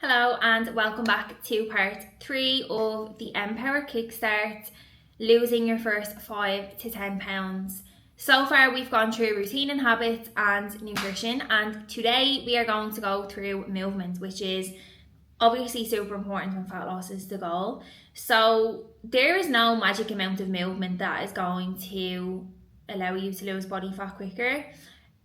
Hello and welcome back to part 3 of the MPower Kickstart, losing your first 5 to 10 pounds. So far we've gone through routine and habits and nutrition, and today we are going to go through movement, which is obviously super important when fat loss is the goal. So there is no magic amount of movement that is going to allow you to lose body fat quicker.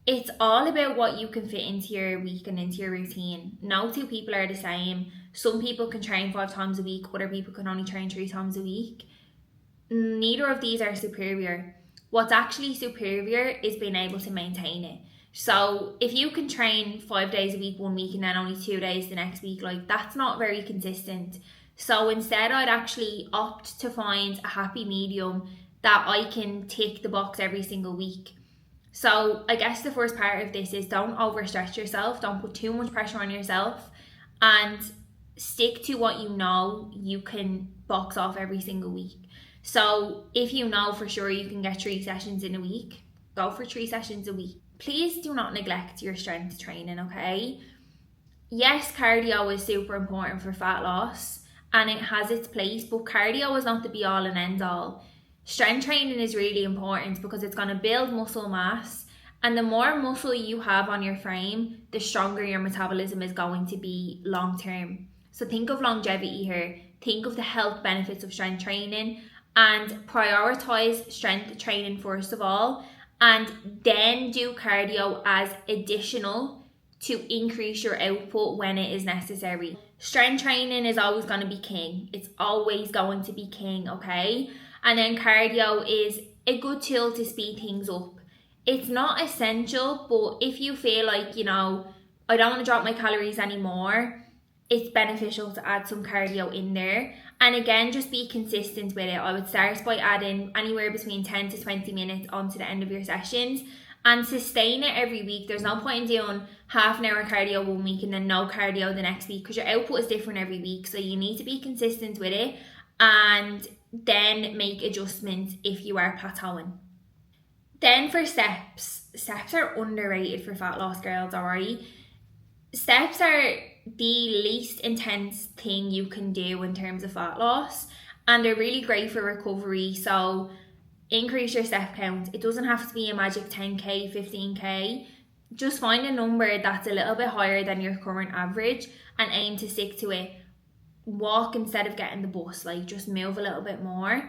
It's all about what you can fit into your week and into your routine. No two people are the same. Some people can train 5 times a week, other people can only train 3 times a week. Neither of these are superior. What's actually superior is being able to maintain it. So if you can train 5 days a week one week and then only 2 days the next week, that's not very consistent. So instead I'd actually opt to find a happy medium that I can tick the box every single week. So I guess the first part of this is don't overstretch yourself, don't put too much pressure on yourself, and stick to what you know you can box off every single week. So if you know for sure you can get 3 sessions in a week, go for 3 sessions a week. Please do not neglect your strength training, okay? Yes, cardio is super important for fat loss and it has its place, but cardio is not the be all and end all. Strength training is really important because it's going to build muscle mass, and the more muscle you have on your frame, the stronger your metabolism is going to be long term. So think of longevity here. Think of the health benefits of strength training and prioritize strength training first of all, and then do cardio as additional to increase your output when it is necessary. Strength training is always going to be king. It's always going to be king, okay? And then cardio is a good tool to speed things up. It's not essential, but if you feel like, I don't want to drop my calories anymore, it's beneficial to add some cardio in there. And again, just be consistent with it. I would start by adding anywhere between 10 to 20 minutes onto the end of your sessions and sustain it every week. There's no point in doing half an hour cardio one week and then no cardio the next week, because your output is different every week. So you need to be consistent with it and then make adjustments if you are plateauing. Then for steps are underrated for fat loss girls, alright? Steps are the least intense thing you can do in terms of fat loss, and they're really great for recovery. So increase your step count. It doesn't have to be a magic 10k, 15k. Just find a number that's a little bit higher than your current average and aim to stick to it. Walk instead of getting the bus, just move a little bit more.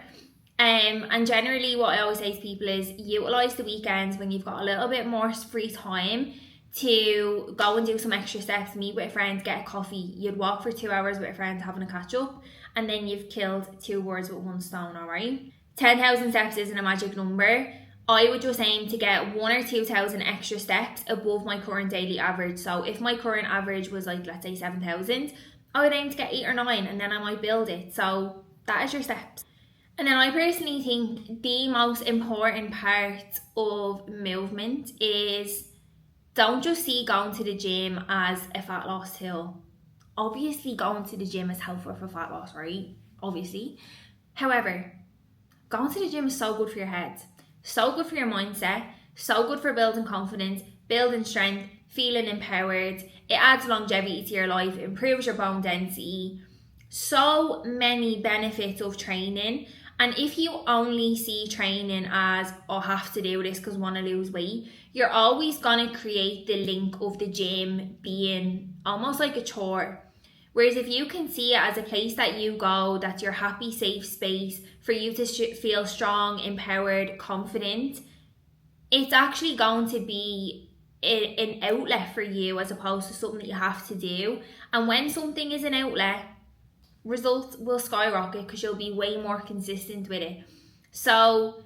And generally what I always say to people is utilize the weekends when you've got a little bit more free time to go and do some extra steps, meet with friends, get a coffee. You'd walk for 2 hours with a friend having a catch up, and then you've killed 2 birds with one stone, alright? 10,000 steps isn't a magic number. I would just aim to get 1,000 or 2,000 extra steps above my current daily average. So if my current average was let's say 7,000, I would aim to get 8 or 9 and then I might build it. So that is your steps. And then I personally think the most important part of movement is don't just see going to the gym as a fat loss tool. Obviously going to the gym is helpful for fat loss, right? Obviously. However, going to the gym is so good for your head, so good for your mindset, so good for building confidence, building strength, feeling empowered. It adds longevity to your life, improves your bone density. So many benefits of training. And if you only see training as, I have to do this because I want to lose weight, you're always going to create the link of the gym being almost like a chore. Whereas if you can see it as a place that you go, that's your happy, safe space for you to feel strong, empowered, confident, it's actually going to be an outlet for you as opposed to something that you have to do. And when something is an outlet, results will skyrocket because you'll be way more consistent with it. So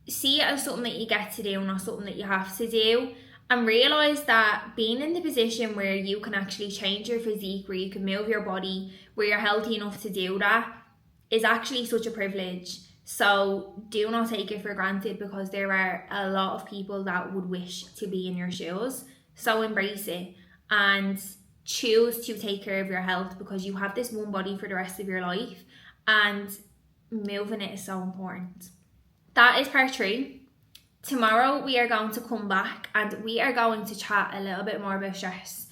see it as something that you get to do, not something that you have to do. And realise that being in the position where you can actually change your physique, where you can move your body, where you're healthy enough to do that, is actually such a privilege. So do not take it for granted, because there are a lot of people that would wish to be in your shoes. So embrace it and choose to take care of your health, because you have this one body for the rest of your life and moving it is so important. That is part 3. Tomorrow we are going to come back and we are going to chat a little bit more about stress.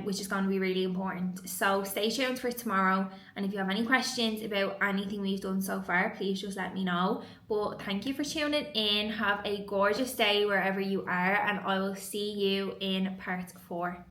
which is going to be really important. So stay tuned for tomorrow, and if you have any questions about anything we've done so far, please just let me know. But thank you for tuning in. Have a gorgeous day wherever you are, and I will see you in part 4.